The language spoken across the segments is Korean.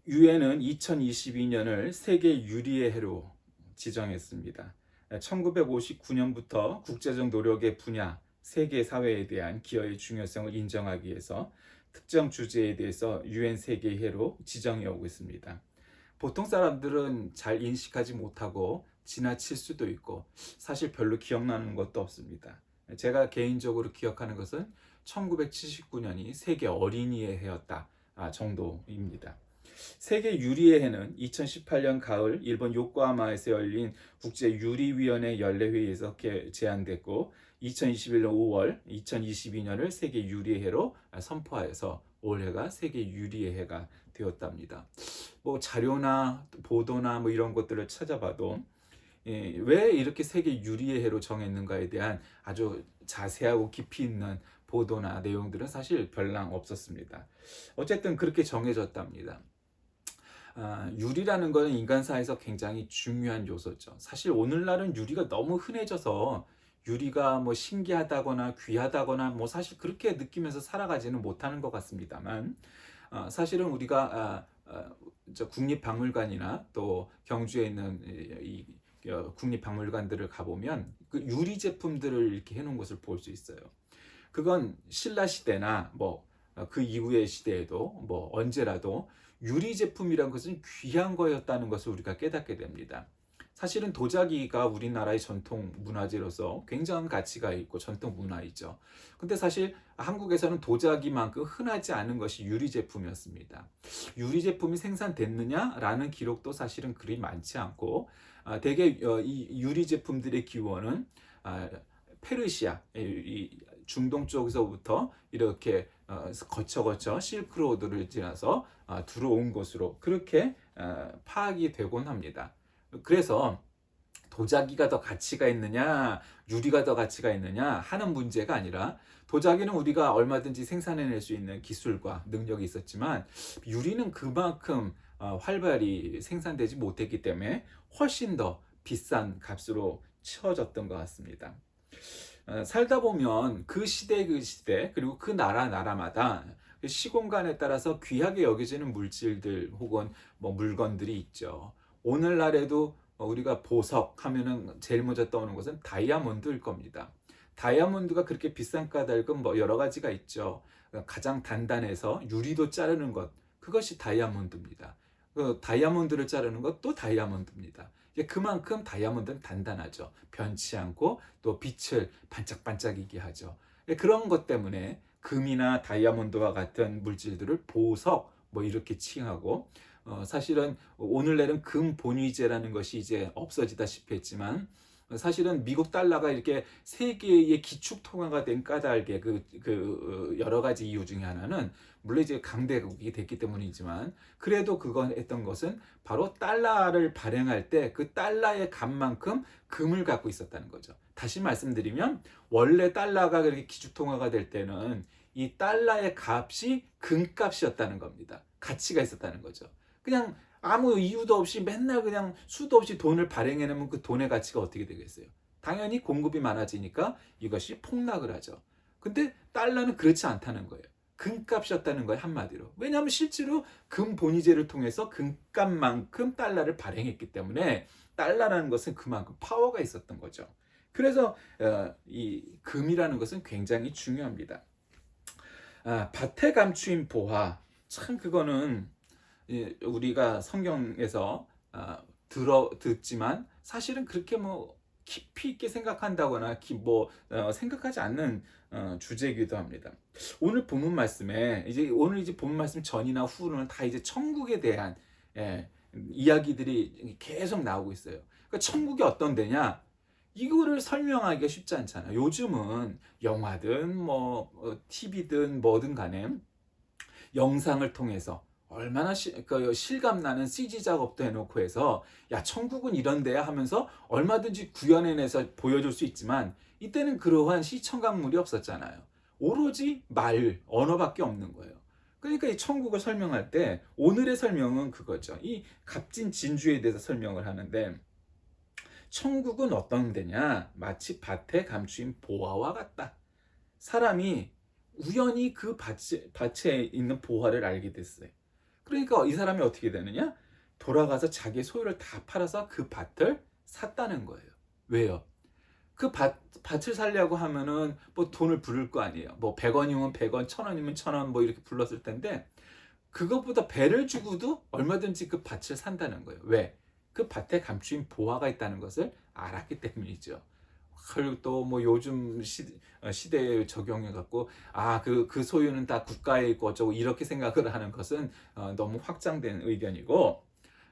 유엔은 2022년을 세계 유리의 해로 지정했습니다. 1959년부터 국제적 노력의 분야, 세계 사회에 대한 기여의 중요성을 인정하기 위해서 특정 주제에 대해서 유엔 세계해로 지정해 오고 있습니다. 보통 사람들은 잘 인식하지 못하고 지나칠 수도 있고 사실 별로 기억나는 것도 없습니다. 제가 개인적으로 기억하는 것은 1979년이 세계 어린이의 해였다 정도입니다. 세계 유리의 해는 2018년 가을 일본 요코하마에서 열린 국제유리위원회 연례회의에서 제안됐고 2021년 5월 2022년을 세계 유리의 해로 선포하여서 올해가 세계 유리의 해가 되었답니다. 뭐 자료나 보도나 뭐 이런 것들을 찾아봐도 왜 이렇게 세계 유리의 해로 정했는가에 대한 아주 자세하고 깊이 있는 보도나 내용들은 사실 별랑 없었습니다. 어쨌든 그렇게 정해졌답니다. 유리라는 것은 인간사에서 굉장히 중요한 요소죠. 사실 오늘날은 유리가 너무 흔해져서 유리가 뭐 신기하다거나 귀하다거나 뭐 사실 그렇게 느끼면서 살아가지는 못하는 것 같습니다만 사실은 우리가 국립박물관이나 또 경주에 있는 이 국립박물관들을 가보면 그 유리 제품들을 이렇게 해놓은 것을 볼 수 있어요. 그건 신라 시대나 뭐 그 이후의 시대에도 뭐 언제라도 유리 제품이란 것은 귀한 거였다는 것을 우리가 깨닫게 됩니다. 사실은 도자기가 우리나라의 전통 문화재로서 굉장한 가치가 있고 전통 문화이죠. 근데 사실 한국에서는 도자기만큼 흔하지 않은 것이 유리 제품이었습니다. 유리 제품이 생산됐느냐라는 기록도 사실은 그리 많지 않고 대개 이 유리 제품들의 기원은 페르시아, 중동 쪽에서부터 이렇게 거쳐 실크로드를 지나서 들어온 것으로 그렇게 파악이 되곤 합니다. 그래서 도자기가 더 가치가 있느냐, 유리가 더 가치가 있느냐 하는 문제가 아니라 도자기는 우리가 얼마든지 생산해낼 수 있는 기술과 능력이 있었지만 유리는 그만큼 활발히 생산되지 못했기 때문에 훨씬 더 비싼 값으로 치워졌던 것 같습니다. 살다 보면 그 시대 그리고 그 나라마다 시공간에 따라서 귀하게 여겨지는 물질들 혹은 뭐 물건들이 있죠. 오늘날에도 우리가 보석 하면은 제일 먼저 떠오르는 것은 다이아몬드일 겁니다. 다이아몬드가 그렇게 비싼 까닭은 뭐 여러 가지가 있죠. 가장 단단해서 유리도 자르는 것, 그것이 다이아몬드입니다. 그 다이아몬드를 자르는 것도 다이아몬드입니다. 그만큼 다이아몬드는 단단하죠. 변치 않고 또 빛을 반짝반짝이게 하죠. 그런 것 때문에 금이나 다이아몬드와 같은 물질들을 보석 뭐 이렇게 칭하고 사실은 오늘날은 금 본위제라는 것이 이제 없어지다시피 했지만 사실은 미국 달러가 이렇게 세계의 기축 통화가 된 까닭의 여러 가지 이유 중에 하나는 물론 이제 강대국이 됐기 때문이지만 그래도 그건 했던 것은 바로 달러를 발행할 때 그 달러의 값만큼 금을 갖고 있었다는 거죠. 다시 말씀드리면 원래 달러가 그렇게 기축 통화가 될 때는 이 달러의 값이 금값이었다는 겁니다. 가치가 있었다는 거죠. 그냥 아무 이유도 없이 맨날 그냥 수도 없이 돈을 발행해내면 그 돈의 가치가 어떻게 되겠어요? 당연히 공급이 많아지니까 이것이 폭락을 하죠. 근데 달러는 그렇지 않다는 거예요. 금값이었다는 거예요, 한마디로. 왜냐하면 실제로 금 본위제를 통해서 금값만큼 달러를 발행했기 때문에 달러라는 것은 그만큼 파워가 있었던 거죠. 그래서 이 금이라는 것은 굉장히 중요합니다. 밭에 감추인 보화. 참 그거는 우리가 성경에서 듣지만 사실은 그렇게 뭐 깊이 있게 생각한다거나 생각하지 않는 주제이기도 합니다. 오늘 본문 말씀에 오늘 이제 본문 말씀 전이나 후는 다 이제 천국에 대한 이야기들이 계속 나오고 있어요. 그러니까 천국이 어떤 데냐? 이거를 설명하기가 쉽지 않잖아요. 요즘은 영화든 뭐 TV든 뭐든 간에 영상을 통해서 얼마나 실감나는 CG 작업도 해놓고 해서 야 천국은 이런 데야 하면서 얼마든지 구현해내서 보여줄 수 있지만 이때는 그러한 시청각물이 없었잖아요. 오로지 언어밖에 없는 거예요. 그러니까 이 천국을 설명할 때 오늘의 설명은 그거죠. 이 값진 진주에 대해서 설명을 하는데 천국은 어떤 데냐? 마치 밭에 감추인 보화와 같다. 사람이 우연히 그 밭에 있는 보화를 알게 됐어요. 그러니까 이 사람이 어떻게 되느냐? 돌아가서 자기의 소유를 다 팔아서 그 밭을 샀다는 거예요. 왜요? 그 밭을 살려고 하면은 뭐 돈을 부를 거 아니에요. 뭐 100원이면 100원, 1000원이면 1000원 뭐 이렇게 불렀을 텐데 그것보다 배를 주고도 얼마든지 그 밭을 산다는 거예요. 왜? 그 밭에 감추인 보화가 있다는 것을 알았기 때문이죠. 그리고 또 뭐 요즘 시대에 적용해 갖고 그 소유는 다 국가에 있고 어쩌고 이렇게 생각을 하는 것은 너무 확장된 의견이고,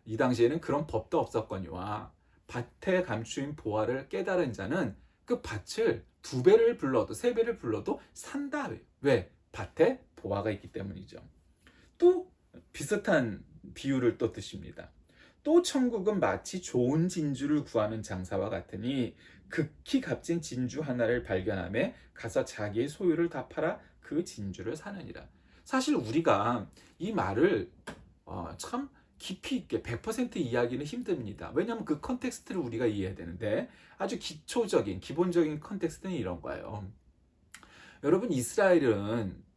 이 당시에는 그런 법도 없었거니와 밭에 감추인 보화를 깨달은 자는 그 밭을 두 배를 불러도 세 배를 불러도 산다. 왜? 밭에 보화가 있기 때문이죠. 또 비슷한 비유를 또 드십니다. 또 천국은 마치 좋은 진주를 구하는 장사와 같으니 극히 값진 진주 하나를 발견하며 가서 자기의 소유를 다 팔아 그 진주를 사느니라. 사실 우리가 이 말을 참 깊이 있게 100% 이야기는 힘듭니다. 왜냐하면 그 컨텍스트를 우리가 이해해야 되는데, 아주 기본적인 컨텍스트는 이런 거예요. 여러분, 이스라엘은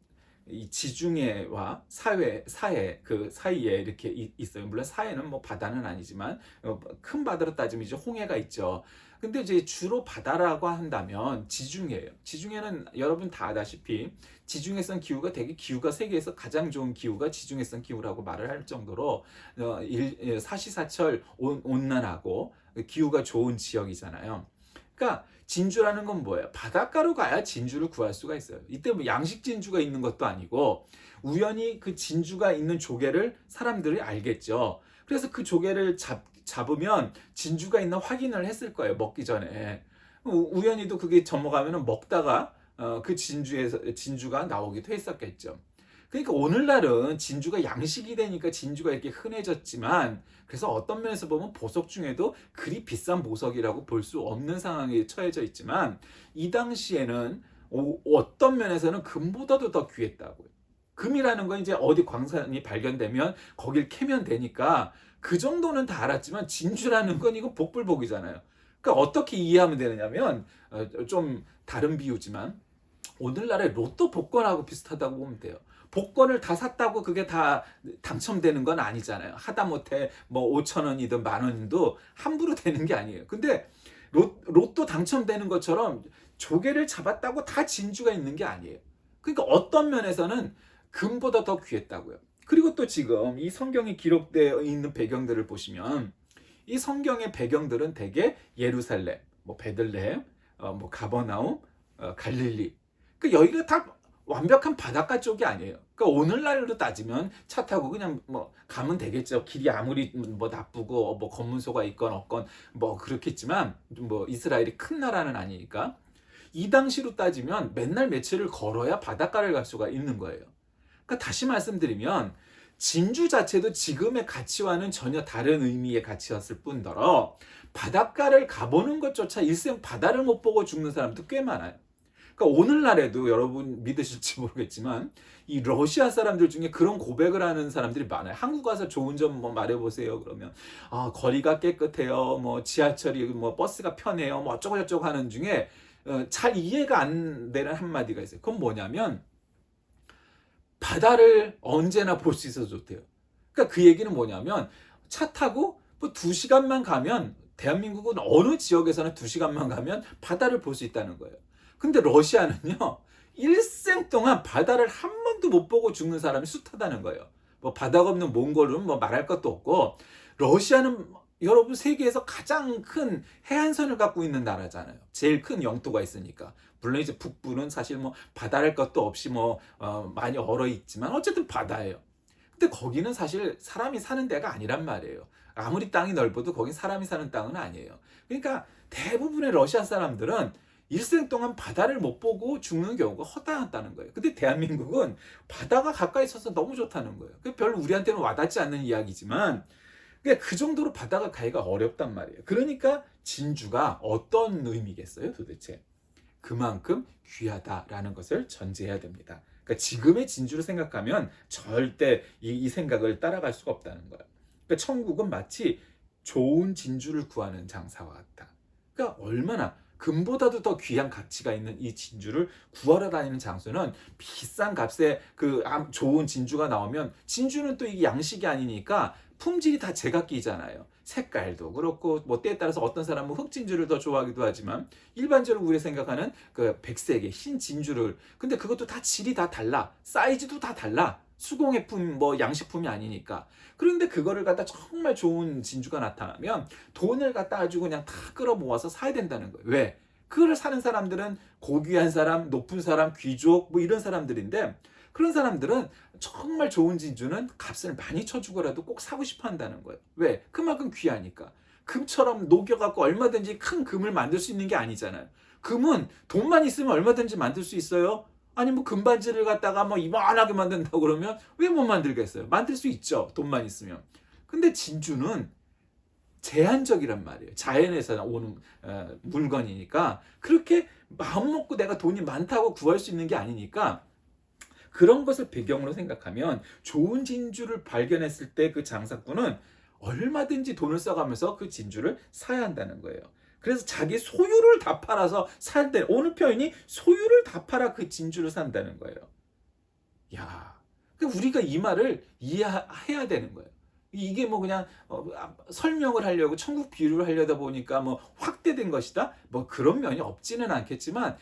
이 지중해와 사해 그 사이에 이렇게 있어요. 물론 사해는 뭐 바다는 아니지만 큰 바다로 따지면 이제 홍해가 있죠. 근데 이제 주로 바다라고 한다면 지중해예요. 지중해는 여러분 다 아다시피 지중해성 기후가 되게 기후가 세계에서 가장 좋은 기후가 지중해성 기후라고 말을 할 정도로 사시사철 온난하고 기후가 좋은 지역이잖아요. 그러니까 진주라는 건 뭐예요? 바닷가로 가야 진주를 구할 수가 있어요. 이때 뭐 양식 진주가 있는 것도 아니고 우연히 그 진주가 있는 조개를 사람들이 알겠죠. 그래서 그 조개를 잡으면 진주가 있나 확인을 했을 거예요. 먹기 전에. 우연히도 그게 접어가면 먹다가 그 진주가 나오기도 했었겠죠. 그러니까 오늘날은 진주가 양식이 되니까 진주가 이렇게 흔해졌지만, 그래서 어떤 면에서 보면 보석 중에도 그리 비싼 보석이라고 볼 수 없는 상황에 처해져 있지만, 이 당시에는 어떤 면에서는 금보다도 더 귀했다고요. 금이라는 건 이제 어디 광산이 발견되면 거길 캐면 되니까 그 정도는 다 알았지만, 진주라는 건 이거 복불복이잖아요. 그러니까 어떻게 이해하면 되느냐면, 좀 다른 비유지만 오늘날의 로또 복권하고 비슷하다고 보면 돼요. 복권을 다 샀다고 그게 다 당첨되는 건 아니잖아요. 하다못해 뭐 5천 원이든 만 원도 함부로 되는 게 아니에요. 근데 로또 당첨되는 것처럼 조개를 잡았다고 다 진주가 있는 게 아니에요. 그러니까 어떤 면에서는 금보다 더 귀했다고요. 그리고 또 지금 이 성경에 기록되어 있는 배경들을 보시면, 이 성경의 배경들은 대개 예루살렘, 뭐 베들레헴, 뭐 가버나움, 갈릴리. 그러니까 여기가 다 완벽한 바닷가 쪽이 아니에요. 그러니까 오늘날로 따지면 차 타고 그냥 뭐 가면 되겠죠. 길이 아무리 뭐 나쁘고 뭐 검문소가 있건 없건 뭐 그렇겠지만, 뭐 이스라엘이 큰 나라는 아니니까 이 당시로 따지면 맨날 며칠을 걸어야 바닷가를 갈 수가 있는 거예요. 그러니까 다시 말씀드리면 진주 자체도 지금의 가치와는 전혀 다른 의미의 가치였을 뿐더러 바닷가를 가보는 것조차 일생 바다를 못 보고 죽는 사람도 꽤 많아요. 그러니까 오늘날에도 여러분 믿으실지 모르겠지만 이 러시아 사람들 중에 그런 고백을 하는 사람들이 많아요. 한국 가서 좋은 점 뭐 말해보세요. 그러면 거리가 깨끗해요. 뭐 지하철이 뭐 버스가 편해요. 뭐 어쩌고 저쩌고 하는 중에 잘 이해가 안 되는 한마디가 있어요. 그건 뭐냐면 바다를 언제나 볼 수 있어서 좋대요. 그러니까 그 얘기는 뭐냐면 차 타고 뭐 2시간만 가면, 대한민국은 어느 지역에서는 2시간만 가면 바다를 볼 수 있다는 거예요. 근데 러시아는요, 일생 동안 바다를 한 번도 못 보고 죽는 사람이 숱하다는 거예요. 뭐 바다가 없는 몽골은 뭐 말할 것도 없고, 러시아는 여러분 세계에서 가장 큰 해안선을 갖고 있는 나라잖아요. 제일 큰 영토가 있으니까. 물론 이제 북부는 사실 뭐 바다랄 것도 없이 많이 얼어 있지만 어쨌든 바다예요. 근데 거기는 사실 사람이 사는 데가 아니란 말이에요. 아무리 땅이 넓어도 거긴 사람이 사는 땅은 아니에요. 그러니까 대부분의 러시아 사람들은 일생 동안 바다를 못 보고 죽는 경우가 허다하다는 거예요. 근데 대한민국은 바다가 가까이 있어서 너무 좋다는 거예요. 별로 우리한테는 와닿지 않는 이야기지만 그 정도로 바다가 가기가 어렵단 말이에요. 그러니까 진주가 어떤 의미겠어요, 도대체? 그만큼 귀하다라는 것을 전제해야 됩니다. 그러니까 지금의 진주를 생각하면 절대 이 생각을 따라갈 수가 없다는 거예요. 그러니까 천국은 마치 좋은 진주를 구하는 장사와 같다. 그러니까 얼마나 금보다도 더 귀한 가치가 있는 이 진주를 구하러 다니는 장소는 비싼 값에 좋은 진주가 나오면, 진주는 또 이게 양식이 아니니까 품질이 다 제각기잖아요. 색깔도 그렇고 뭐 때에 따라서 어떤 사람은 흑진주를 더 좋아하기도 하지만, 일반적으로 우리가 생각하는 그 백색의 흰 진주를, 근데 그것도 다 질이 다 달라, 사이즈도 다 달라. 수공예품 뭐 양식품이 아니니까. 그런데 그거를 갖다 정말 좋은 진주가 나타나면 돈을 갖다 아주 그냥 다 끌어모아서 사야 된다는 거예요. 왜? 그거를 사는 사람들은 고귀한 사람, 높은 사람, 귀족 뭐 이런 사람들인데, 그런 사람들은 정말 좋은 진주는 값을 많이 쳐주고라도 꼭 사고 싶어 한다는 거예요. 왜? 그만큼 귀하니까. 금처럼 녹여갖고 얼마든지 큰 금을 만들 수 있는 게 아니잖아요. 금은 돈만 있으면 얼마든지 만들 수 있어요. 아니 뭐 금반지를 갖다가 뭐 이만하게 만든다고 그러면 왜 못 만들겠어요? 만들 수 있죠, 돈만 있으면. 근데 진주는 제한적이란 말이에요. 자연에서 오는 물건이니까, 그렇게 마음 먹고 내가 돈이 많다고 구할 수 있는 게 아니니까, 그런 것을 배경으로 생각하면 좋은 진주를 발견했을 때 그 장사꾼은 얼마든지 돈을 써가면서 그 진주를 사야 한다는 거예요. 그래서 자기 소유를 다 팔아서 살 때, 오늘 표현이 소유를 다 팔아 그 진주를 산다는 거예요. 야, 그러니까 우리가 이 말을 이해해야 되는 거예요. 이게 뭐 그냥 설명을 하려고 천국 비유를 하려다 보니까 뭐 확대된 것이다, 뭐 그런 면이 없지는 않겠지만,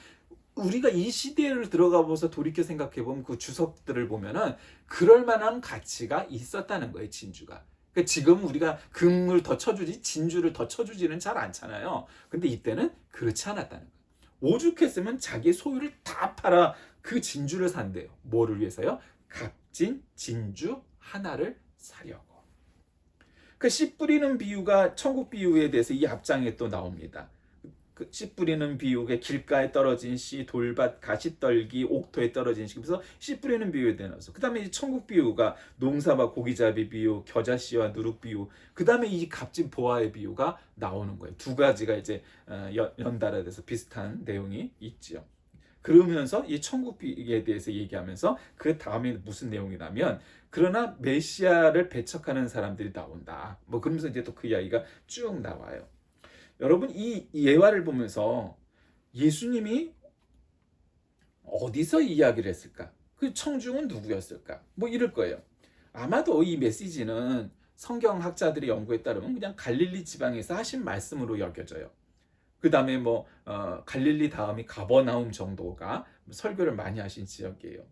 우리가 이 시대를 들어가 보면서 돌이켜 생각해 보면 그 주석들을 보면은 그럴 만한 가치가 있었다는 거예요, 진주가. 그러니까 지금 우리가 금을 더 쳐주지 진주를 더 쳐주지는 잘 않잖아요. 근데 이때는 그렇지 않았다는 거예요. 오죽했으면 자기 소유를 다 팔아 그 진주를 산대요. 뭐를 위해서요? 값진 진주 하나를 사려고. 그 씨 뿌리는 비유가 천국 비유에 대해서 이 앞장에 또 나옵니다. 그 씨 뿌리는 비유에 길가에 떨어진 씨, 돌밭, 가시떨기, 옥토에 떨어진 씨. 그래서 씨 뿌리는 비유에 대해서. 그 다음에 천국 비유가 농사와 고기잡이 비유, 겨자씨와 누룩 비유. 그 다음에 이 값진 보화의 비유가 나오는 거예요. 두 가지가 이제 연달아 돼서 비슷한 내용이 있지요. 그러면서 이 천국 비유에 대해서 얘기하면서 그 다음에 무슨 내용이 나면, 그러나 메시아를 배척하는 사람들이 나온다. 뭐 그러면서 이제 또 그 이야기가 쭉 나와요. 여러분, 이 예화를 보면서 예수님이 어디서 이야기를 했을까? 그 청중은 누구였을까? 뭐 이럴 거예요. 아마도 이 메시지는 성경학자들의 연구에 따르면 그냥 갈릴리 지방에서 하신 말씀으로 여겨져요. 그 다음에 뭐 갈릴리 다음이 가버나움 정도가 설교를 많이 하신 지역이에요.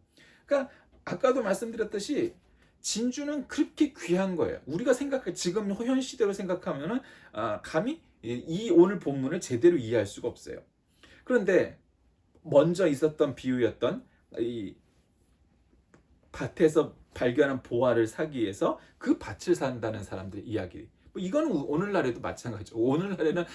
그러니까 아까도 말씀드렸듯이 진주는 그렇게 귀한 거예요. 우리가 지금 현 시대로 생각하면은 감히 이 오늘 본문을 제대로 이해할 수가 없어요. 그런데 먼저 있었던 비유였던 이 밭에서 발견한 보화를 사기 위해서 그 밭을 산다는 사람들의 이야기. 이거는 오늘날에도 마찬가지죠. 오늘날에는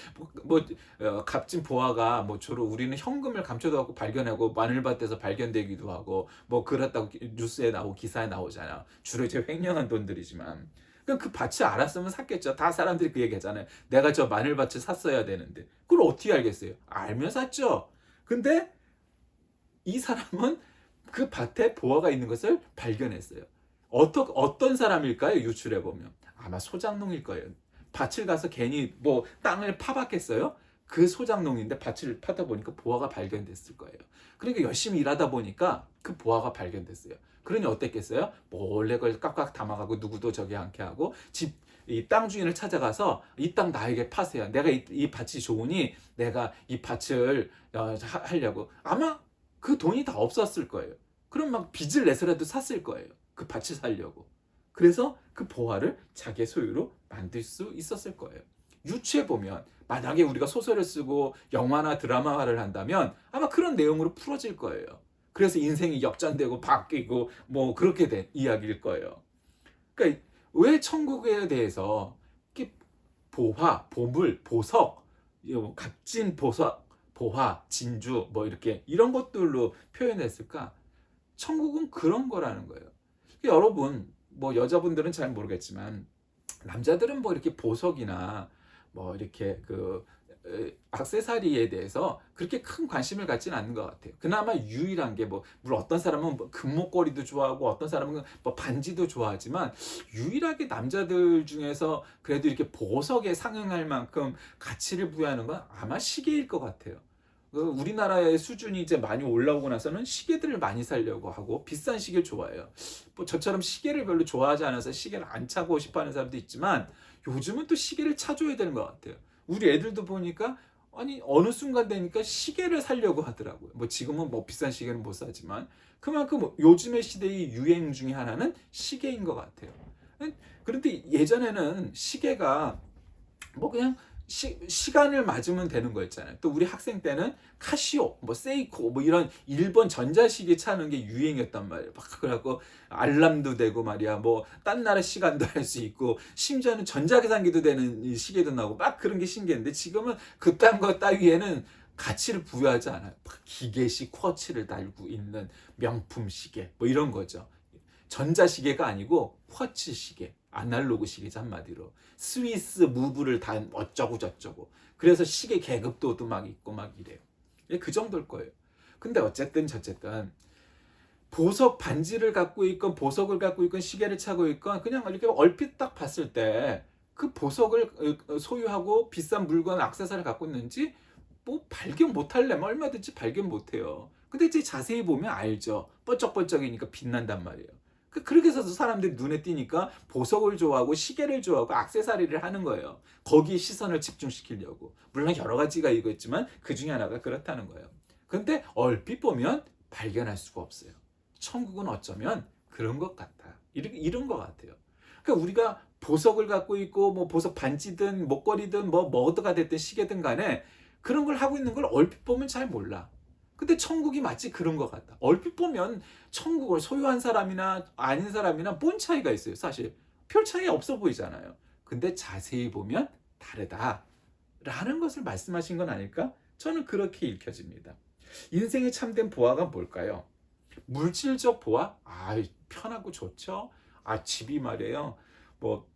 값진 보화가 뭐 주로 우리는 현금을 감춰둬갖고 발견하고 마늘밭에서 발견되기도 하고 뭐 그렇다고 뉴스에 나오고 기사에 나오잖아요. 주로 이제 횡령한 돈들이지만. 그럼 그 밭을 알았으면 샀겠죠. 다 사람들이 그 얘기하잖아요. 내가 저 마늘밭을 샀어야 되는데. 그걸 어떻게 알겠어요? 알면 샀죠. 근데 이 사람은 그 밭에 보화가 있는 것을 발견했어요. 어떤 사람일까요? 유출해 보면 아마 소작농일 거예요. 밭을 가서 괜히 뭐 땅을 파봤겠어요? 그 소작농인데 밭을 파다 보니까 보화가 발견됐을 거예요. 그러니까 열심히 일하다 보니까 그 보화가 발견됐어요. 그러니 어땠겠어요? 몰래 그걸 깍깍 담아가고 누구도 저기 않게 하고 이 땅 주인을 찾아가서 이 땅 나에게 파세요. 내가 이 밭이 좋으니 내가 이 밭을 하려고. 아마 그 돈이 다 없었을 거예요. 그럼 막 빚을 내서라도 샀을 거예요. 그 밭을 살려고. 그래서 그 보화를 자기의 소유로 만들 수 있었을 거예요. 유추해보면 만약에 우리가 소설을 쓰고 영화나 드라마화를 한다면 아마 그런 내용으로 풀어질 거예요. 그래서 인생이 역전되고 바뀌고 뭐 그렇게 된 이야기일 거예요. 그러니까 왜 천국에 대해서 보화, 보물, 보석, 값진 보석, 보화, 진주 뭐 이렇게 이런 것들로 표현했을까? 천국은 그런 거라는 거예요. 그러니까 여러분, 뭐 여자분들은 잘 모르겠지만 남자들은 뭐 이렇게 보석이나 뭐 이렇게 그 액세서리에 대해서 그렇게 큰 관심을 갖지는 않는 것 같아요. 그나마 유일한 게 물론 어떤 사람은 뭐 금목걸이도 좋아하고 어떤 사람은 뭐 반지도 좋아하지만 유일하게 남자들 중에서 그래도 이렇게 보석에 상응할 만큼 가치를 부여하는 건 아마 시계일 것 같아요. 우리나라의 수준이 이제 많이 올라오고 나서는 시계들을 많이 사려고 하고 비싼 시계를 좋아해요. 뭐 저처럼 시계를 별로 좋아하지 않아서 시계를 안 차고 싶어 하는 사람도 있지만 요즘은 또 시계를 차줘야 되는 것 같아요. 우리 애들도 보니까 아니 어느 순간 되니까 시계를 사려고 하더라고요. 뭐 지금은 뭐 비싼 시계는 못 사지만 그만큼 요즘의 시대의 유행 중에 하나는 시계인 것 같아요. 그런데 예전에는 시계가 뭐 그냥 시간을 맞으면 되는 거였잖아요. 또 우리 학생 때는 카시오, 뭐 세이코, 뭐 이런 일본 전자시계 차는 게 유행이었단 말이에요. 막 그래갖고 알람도 되고 말이야. 뭐 딴 나라 시간도 할 수 있고 심지어는 전자계산기도 되는 시계도 나오고 막 그런 게 신기했는데 지금은 그딴 거 따위에는 가치를 부여하지 않아요. 기계식 쿼츠를 달고 있는 명품 시계 뭐 이런 거죠. 전자시계가 아니고 쿼츠 시계, 아날로그 시계죠 한마디로. 스위스 무브를 다 어쩌고 저쩌고. 그래서 시계 계급도도 막 있고 막 이래요. 그 정도일 거예요. 근데 어쨌든 저쨌든 보석 반지를 갖고 있건 보석을 갖고 있건 시계를 차고 있건 그냥 이렇게 얼핏 딱 봤을 때 그 보석을 소유하고 비싼 물건 액세서리를 갖고 있는지 뭐 발견 못하려면 얼마든지 발견 못해요. 근데 이제 자세히 보면 알죠. 번쩍번쩍이니까 빛난단 말이에요. 그렇게 해서 사람들이 눈에 띄니까 보석을 좋아하고 시계를 좋아하고 액세서리를 하는 거예요. 거기에 시선을 집중시키려고. 물론 여러 가지가 있겠지만 그 중에 하나가 그렇다는 거예요. 그런데 얼핏 보면 발견할 수가 없어요. 천국은 어쩌면 그런 것 같아. 이런 것 같아요. 그러니까 우리가 보석을 갖고 있고 뭐 보석 반지든 목걸이든 뭐 뭐가 됐든 시계든 간에 그런 걸 하고 있는 걸 얼핏 보면 잘 몰라. 근데 천국이 마치 그런 것 같다. 얼핏 보면 천국을 소유한 사람이나 아닌 사람이나 뭔 차이가 있어요. 사실 별 차이 없어 보이잖아요. 근데 자세히 보면 다르다라는 것을 말씀하신 건 아닐까? 저는 그렇게 읽혀집니다. 인생의 참된 보화가 뭘까요? 물질적 보화? 편하고 좋죠. 집이 말이에요. 뭐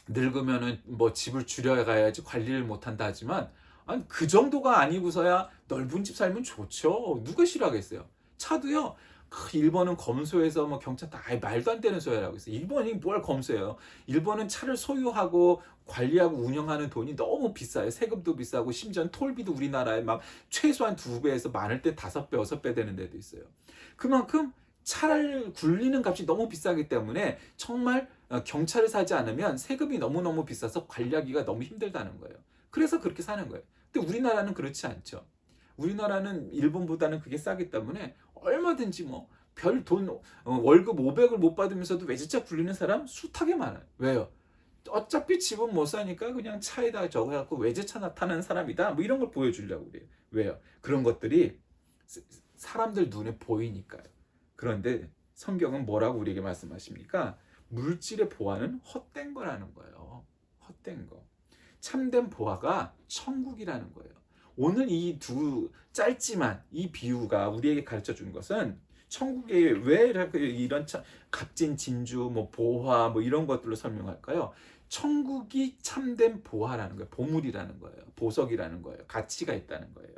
늙으면은 뭐 집을 줄여가야지 관리를 못한다 하지만 아니 그 정도가 아니고서야 넓은 집 살면 좋죠. 누가 싫어하겠어요. 차도요. 일본은 검소해서 뭐 경차 다 말도 안 되는 소리라고 있어요. 일본이 뭘 검소해요. 일본은 차를 소유하고 관리하고 운영하는 돈이 너무 비싸요. 세금도 비싸고 심지어 톨비도 우리나라에 막 최소한 2배에서 많을 때 5배, 6배 되는 데도 있어요. 그만큼 차를 굴리는 값이 너무 비싸기 때문에 정말 경차를 사지 않으면 세금이 너무너무 비싸서 관리하기가 너무 힘들다는 거예요. 그래서 그렇게 사는 거예요. 근데 우리나라는 그렇지 않죠. 우리나라는 일본보다는 그게 싸기 때문에 얼마든지 뭐 별 돈 월급 500을 못 받으면서도 외제차 굴리는 사람 숱하게 많아요. 왜요? 어차피 집은 못 사니까 그냥 차에다 저거 해갖고 외제차 타는 사람이다. 뭐 이런 걸 보여주려고 그래요. 왜요? 그런 것들이 사람들 눈에 보이니까요. 그런데 성경은 뭐라고 우리에게 말씀하십니까? 물질의 보화는 헛된 거라는 거예요. 헛된 거. 참된 보화가 천국이라는 거예요. 오늘 이 두 짧지만 이 비유가 우리에게 가르쳐 준 것은 천국에 왜 이런 값진 진주, 뭐 보화, 뭐 이런 것들로 설명할까요? 천국이 참된 보화라는 거예요. 보물이라는 거예요. 보석이라는 거예요. 가치가 있다는 거예요.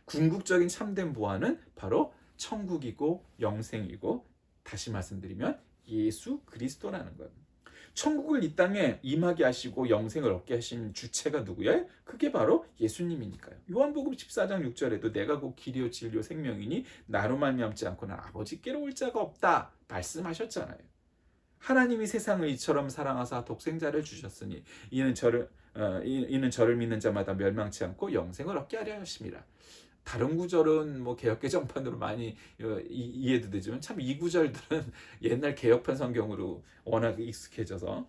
궁극적인 참된 보화는 바로 천국이고 영생이고 다시 말씀드리면 예수 그리스도라는 거예요. 천국을 이 땅에 임하게 하시고 영생을 얻게 하신 주체가 누구예요? 그게 바로 예수님이니까요. 요한복음 14장 6절에도 내가 곧 길이요 진리요 생명이니 나로 말미암지 않고는 아버지께로 올 자가 없다 말씀하셨잖아요. 하나님이 세상을 이처럼 사랑하사 독생자를 주셨으니 이는 저를 믿는 자마다 멸망치 않고 영생을 얻게 하려 하심이라. 다른 구절은 뭐 개역개정판으로 많이 이해도 되지만 참 이 구절들은 옛날 개역판 성경으로 워낙 익숙해져서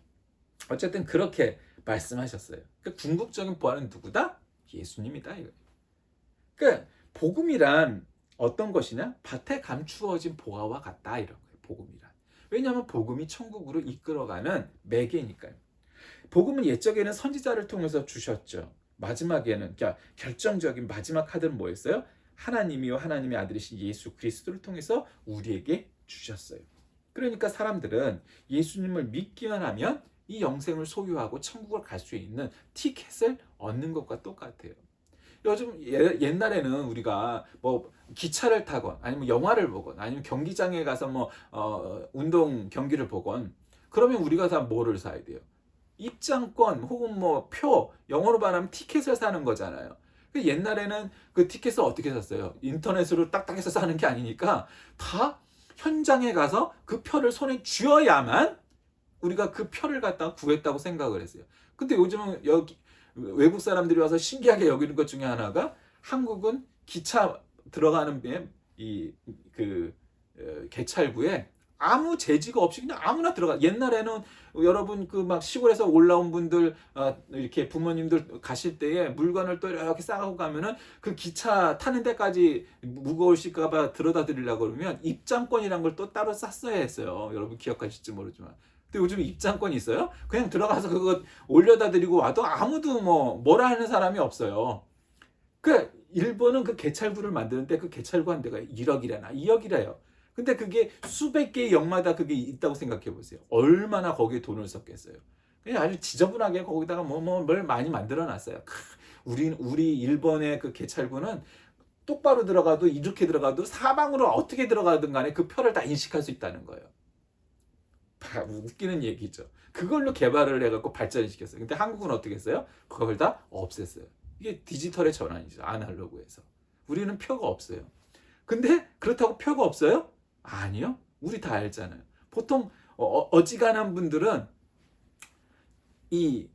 어쨌든 그렇게 말씀하셨어요. 그러니까 궁극적인 보화는 누구다? 예수님이다 이거예요. 그러니까 복음이란 어떤 것이냐? 밭에 감추어진 보화와 같다 이런 거예요. 복음이란. 왜냐하면 복음이 천국으로 이끌어가는 매개니까요. 복음은 옛적에는 선지자를 통해서 주셨죠. 마지막에는 결정적인 마지막 카드는 뭐였어요? 하나님이요 하나님의 아들이신 예수 그리스도를 통해서 우리에게 주셨어요. 그러니까 사람들은 예수님을 믿기만 하면 이 영생을 소유하고 천국을 갈 수 있는 티켓을 얻는 것과 똑같아요. 요즘 옛날에는 우리가 뭐 기차를 타건 아니면 영화를 보건 아니면 경기장에 가서 뭐 운동 경기를 보건 그러면 우리가 다 뭐를 사야 돼요? 입장권 혹은 뭐 표, 영어로 말하면 티켓을 사는 거잖아요. 옛날에는 그 티켓을 어떻게 샀어요? 인터넷으로 딱딱해서 사는 게 아니니까 다 현장에 가서 그 표를 손에 쥐어야만 우리가 그 표를 갖다가 구했다고 생각을 했어요. 근데 요즘은 여기 외국 사람들이 와서 신기하게 여기는 것 중에 하나가 한국은 기차 들어가는 이그 개찰구에 아무 제지가 없이 그냥 아무나 들어가. 옛날에는 여러분 그 막 시골에서 올라온 분들 이렇게 부모님들 가실 때에 물건을 또 이렇게 싸고 가면은 그 기차 타는 데까지 무거우실까봐 들어다 드리려고 그러면 입장권이란 걸 또 따로 쌌어야 했어요. 여러분 기억하실지 모르지만. 근데 요즘 입장권이 있어요? 그냥 들어가서 그거 올려다 드리고 와도 아무도 뭐라 하는 사람이 없어요. 그 일본은 그 개찰구를 만드는데 그 개찰구 한 대가 1억이래나 2억이래요. 근데 그게 수백 개의 역마다 그게 있다고 생각해 보세요. 얼마나 거기에 돈을 썼겠어요. 그냥 아주 지저분하게 거기다가 뭘 많이 만들어 놨어요. 우리 일본의 그 개찰구는 똑바로 들어가도 이렇게 들어가도 사방으로 어떻게 들어가든 간에 그 표를 다 인식할 수 있다는 거예요. 웃기는 얘기죠. 그걸로 개발을 해갖고 발전을 시켰어요. 근데 한국은 어떻게 했어요? 그걸 다 없앴어요. 이게 디지털의 전환이죠. 아날로그에서. 우리는 표가 없어요. 근데 그렇다고 표가 없어요? 아니요. 우리 다 알잖아요. 보통 어지간한 분들은 이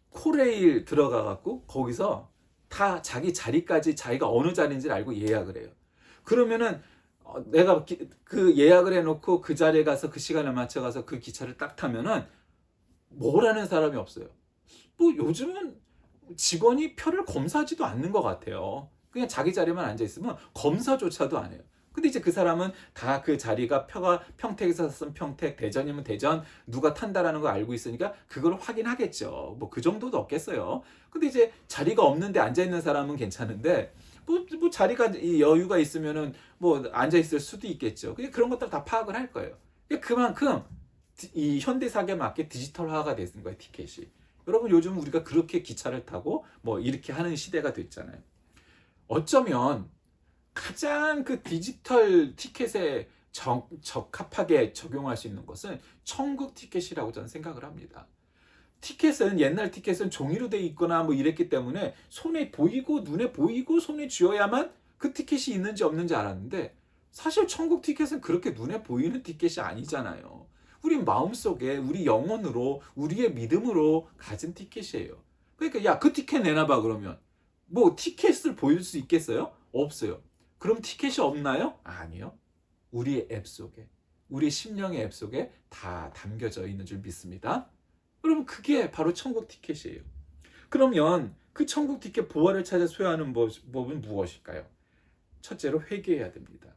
코레일 들어가갖고 거기서 다 자기 자리까지 자기가 어느 자리인지를 알고 예약을 해요. 그러면은 내가 그 예약을 해놓고 그 자리에 가서 그 시간에 맞춰 가서 그 기차를 딱 타면은 뭐라는 사람이 없어요. 뭐 요즘은 직원이 표를 검사하지도 않는 것 같아요. 그냥 자기 자리만 앉아 있으면 검사조차도 안 해요. 근데 이제 그 사람은 다 그 자리가 표가 평택에서 샀으면 평택, 대전이면 대전, 누가 탄다라는 걸 알고 있으니까 그걸 확인하겠죠. 뭐 그 정도도 없겠어요. 근데 이제 자리가 없는데 앉아 있는 사람은 괜찮은데 뭐 자리가 여유가 있으면은 뭐 앉아 있을 수도 있겠죠. 그냥 그런 것들 다 파악을 할 거예요. 그만큼 이 현대사에 맞게 디지털화가 됐는 거예요, 티켓이. 여러분 요즘 우리가 그렇게 기차를 타고 뭐 이렇게 하는 시대가 됐잖아요. 어쩌면 가장 그 디지털 티켓에 적합하게 적용할 수 있는 것은 천국 티켓이라고 저는 생각을 합니다. 티켓은 옛날 티켓은 종이로 돼 있거나 뭐 이랬기 때문에 손에 보이고 눈에 보이고 손에 쥐어야만 그 티켓이 있는지 없는지 알았는데 사실 천국 티켓은 그렇게 눈에 보이는 티켓이 아니잖아요. 우리 마음속에 우리 영혼으로 우리의 믿음으로 가진 티켓이에요. 그러니까 야 그 티켓 내놔봐 그러면 뭐 티켓을 보일 수 있겠어요? 없어요. 그럼 티켓이 없나요? 아니요. 우리의 앱 속에 우리 심령의 앱 속에 다 담겨져 있는 줄 믿습니다. 그럼 그게 바로 천국 티켓이에요. 그러면 그 천국 티켓 보화를 찾아 소유하는 법은 무엇일까요? 첫째로 회개해야 됩니다.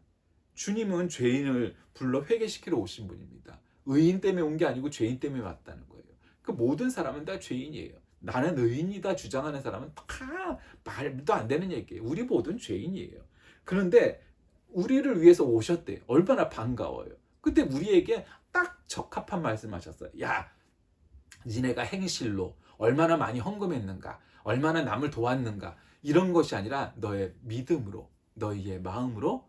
주님은 죄인을 불러 회개시키러 오신 분입니다. 의인 때문에 온 게 아니고 죄인 때문에 왔다는 거예요. 그 모든 사람은 다 죄인이에요. 나는 의인이다 주장하는 사람은 다 말도 안 되는 얘기예요. 우리 모두는 죄인이에요. 그런데 우리를 위해서 오셨대요. 얼마나 반가워요. 근데 우리에게 딱 적합한 말씀하셨어요. 야, 니네가 행실로 얼마나 많이 헌금했는가, 얼마나 남을 도왔는가 이런 것이 아니라 너의 믿음으로, 너희의 마음으로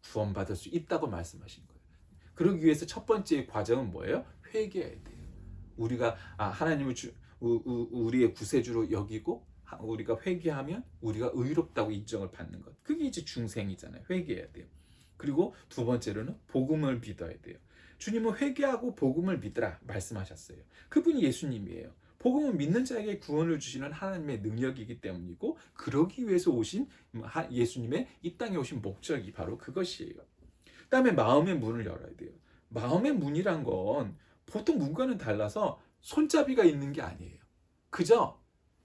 구원받을 수 있다고 말씀하신 거예요. 그러기 위해서 첫 번째 과정은 뭐예요? 회개해야 돼요. 우리가 하나님을 우리의 구세주로 여기고 우리가 회개하면 우리가 의롭다고 인정을 받는 것. 그게 이제 중생이잖아요. 회개해야 돼요. 그리고 두 번째로는 복음을 믿어야 돼요. 주님은 회개하고 복음을 믿으라 말씀하셨어요. 그분이 예수님이에요. 복음은 믿는 자에게 구원을 주시는 하나님의 능력이기 때문이고 그러기 위해서 오신 예수님의 이 땅에 오신 목적이 바로 그것이에요. 그다음에 마음의 문을 열어야 돼요. 마음의 문이란 건 보통 문과는 달라서 손잡이가 있는 게 아니에요. 그저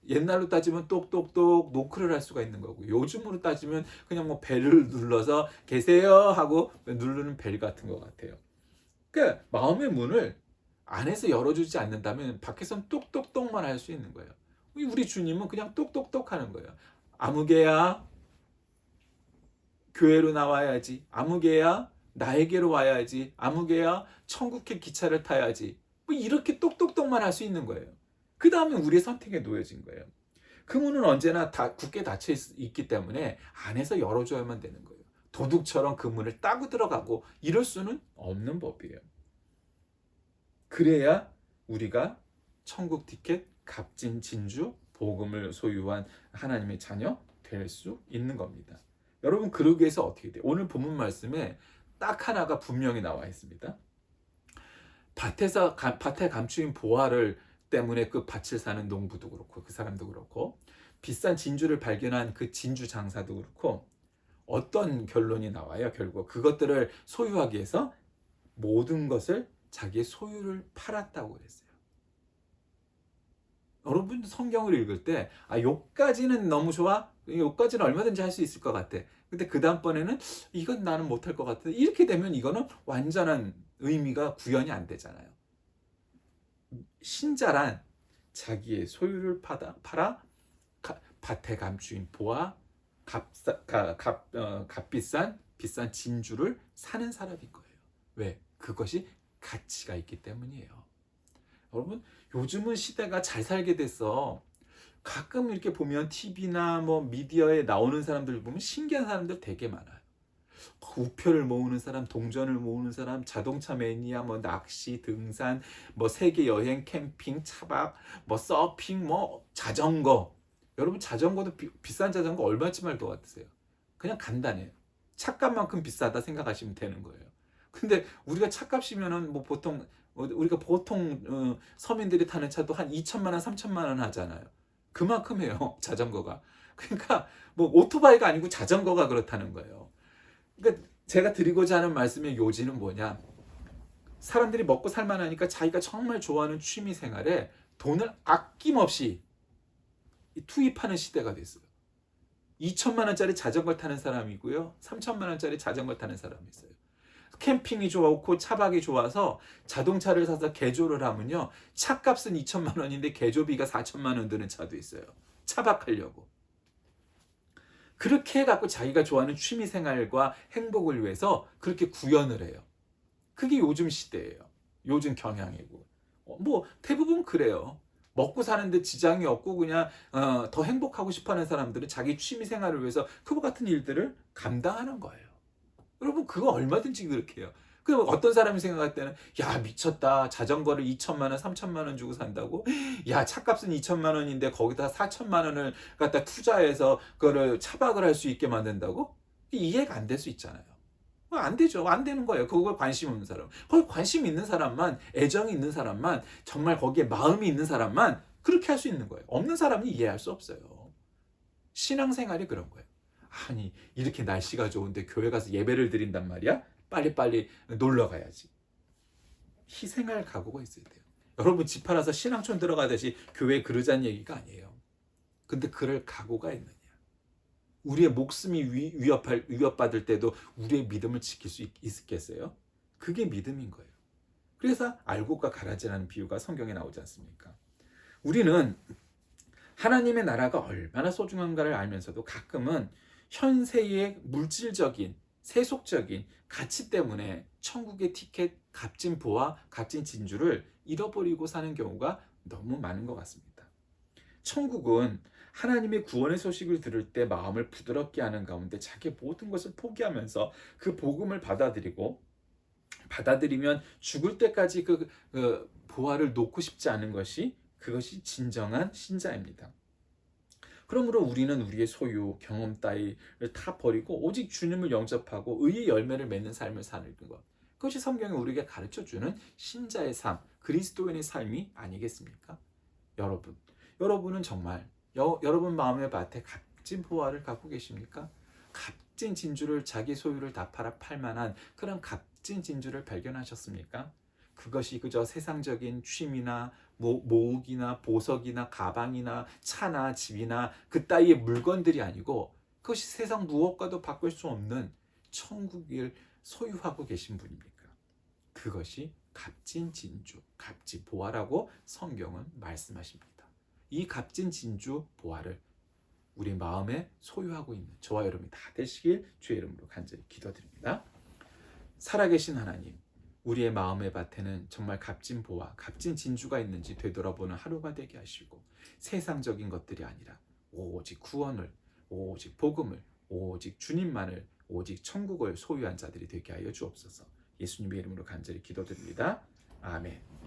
옛날로 따지면 똑똑똑 노크를 할 수가 있는 거고 요즘으로 따지면 그냥 뭐 벨을 눌러서 계세요 하고 누르는 벨 같은 것 같아요. 그러니까 마음의 문을 안에서 열어주지 않는다면 밖에서는 똑똑똑만 할 수 있는 거예요. 우리 주님은 그냥 똑똑똑 하는 거예요. 아무개야 교회로 나와야지. 아무개야 나에게로 와야지. 아무개야 천국의 기차를 타야지. 뭐 이렇게 똑똑똑만 할 수 있는 거예요. 그 다음에 우리의 선택에 놓여진 거예요. 그 문은 언제나 다 굳게 닫혀 있기 때문에 안에서 열어줘야만 되는 거예요. 도둑처럼 그 문을 따고 들어가고 이럴 수는 없는 법이에요. 그래야 우리가 천국 티켓, 값진 진주, 복음을 소유한 하나님의 자녀 될 수 있는 겁니다. 여러분, 그러기 위해서 어떻게 돼요? 오늘 본문 말씀에 딱 하나가 분명히 나와 있습니다. 밭에 감추인 보화를 때문에 그 밭을 사는 농부도 그렇고 그 사람도 그렇고 비싼 진주를 발견한 그 진주 장사도 그렇고 어떤 결론이 나와요? 결국 그것들을 소유하기 위해서 모든 것을 자기의 소유를 팔았다고 그랬어요. 여러분, 성경을 읽을 때 요까지는 너무 좋아? 요까지는 얼마든지 할 수 있을 것 같아. 근데 그 다음번에는 이건 나는 못할 것 같아. 이렇게 되면 이거는 완전한 의미가 구현이 안 되잖아요. 신자란 자기의 소유를 팔아 밭에 감추인 보화, 비싼 진주를 사는 사람인 거예요. 왜? 그것이 가치가 있기 때문이에요. 여러분, 요즘은 시대가 잘 살게 됐어. 가끔 이렇게 보면 TV나 뭐 미디어에 나오는 사람들 보면 신기한 사람들 되게 많아요. 우표를 모으는 사람, 동전을 모으는 사람, 자동차 매니아, 뭐 낚시, 등산, 뭐 세계 여행, 캠핑, 차박, 뭐 서핑, 뭐 자전거. 여러분, 자전거도 비싼 자전거 얼마쯤 할 것 같으세요? 그냥 간단해요. 차값만큼 비싸다 생각하시면 되는 거예요. 근데 우리가 차값이면은 뭐 보통 우리가 보통 서민들이 타는 차도 한 2천만 원, 3천만 원 하잖아요. 그만큼 해요, 자전거가. 그러니까 뭐 오토바이가 아니고 자전거가 그렇다는 거예요. 그러니까 제가 드리고자 하는 말씀의 요지는 뭐냐? 사람들이 먹고 살만하니까 자기가 정말 좋아하는 취미 생활에 돈을 아낌없이 투입하는 시대가 됐어요. 2천만 원짜리 자전거 타는 사람이고요, 3천만 원짜리 자전거 타는 사람이 있어요. 캠핑이 좋고 차박이 좋아서 자동차를 사서 개조를 하면요, 차값은 2천만 원인데 개조비가 4천만 원 드는 차도 있어요. 차박하려고. 그렇게 해갖고 자기가 좋아하는 취미 생활과 행복을 위해서 그렇게 구현을 해요. 그게 요즘 시대예요. 요즘 경향이고. 뭐 대부분 그래요. 먹고 사는데 지장이 없고 그냥 더 행복하고 싶어하는 사람들은 자기 취미 생활을 위해서 그와 같은 일들을 감당하는 거예요. 여러분, 그거 얼마든지 그렇게 해요. 그럼 어떤 사람이 생각할 때는 야, 미쳤다. 자전거를 2천만 원, 3천만 원 주고 산다고? 야, 차값은 2천만 원인데 거기다 4천만 원을 갖다 투자해서 그거를 차박을 할 수 있게 만든다고? 이해가 안 될 수 있잖아요. 안 되죠. 안 되는 거예요. 그걸 관심 없는 사람. 거기 관심 있는 사람만, 애정이 있는 사람만, 정말 거기에 마음이 있는 사람만 그렇게 할 수 있는 거예요. 없는 사람은 이해할 수 없어요. 신앙생활이 그런 거예요. 아니, 이렇게 날씨가 좋은데 교회 가서 예배를 드린단 말이야? 빨리빨리 놀러 가야지. 희생할 각오가 있어야 돼요. 여러분, 집 팔아서 신앙촌 들어가듯이 교회에 그러자는 얘기가 아니에요. 근데 그럴 각오가 있느냐? 우리의 목숨이 위협받을 때도 우리의 믿음을 지킬 수 있겠어요? 그게 믿음인 거예요. 그래서 알곡과 가라지라는 비유가 성경에 나오지 않습니까? 우리는 하나님의 나라가 얼마나 소중한가를 알면서도 가끔은 현세의 물질적인, 세속적인 가치 때문에 천국의 티켓, 값진 보화, 값진 진주를 잃어버리고 사는 경우가 너무 많은 것 같습니다. 천국은 하나님의 구원의 소식을 들을 때 마음을 부드럽게 하는 가운데 자기의 모든 것을 포기하면서 그 복음을 받아들이면 죽을 때까지 그 보화를 놓고 싶지 않은 그것이 진정한 신자입니다. 그러므로 우리는 우리의 소유, 경험 따위를 다 버리고 오직 주님을 영접하고 의의 열매를 맺는 삶을 사는 것. 그것이 성경이 우리에게 가르쳐주는 신자의 삶, 그리스도인의 삶이 아니겠습니까? 여러분은 정말 여러분 마음의 밭에 값진 보화를 갖고 계십니까? 값진 진주를 자기 소유를 다 팔 만한 그런 값진 진주를 발견하셨습니까? 그것이 그저 세상적인 취미나 모으기나 보석이나 가방이나 차나 집이나 그 따위의 물건들이 아니고 그것이 세상 무엇과도 바꿀 수 없는 천국을 소유하고 계신 분입니까? 그것이 값진 진주, 값진 보화라고 성경은 말씀하십니다. 이 값진 진주 보화를 우리 마음에 소유하고 있는 저와 여러분이 다 되시길 주의 이름으로 간절히 기도드립니다. 살아계신 하나님, 우리의 마음의 밭에는 정말 값진 보화, 값진 진주가 있는지 되돌아보는 하루가 되게 하시고 세상적인 것들이 아니라 오직 구원을, 오직 복음을, 오직 주님만을, 오직 천국을 소유한 자들이 되게 하여 주옵소서. 예수님의 이름으로 간절히 기도드립니다. 아멘.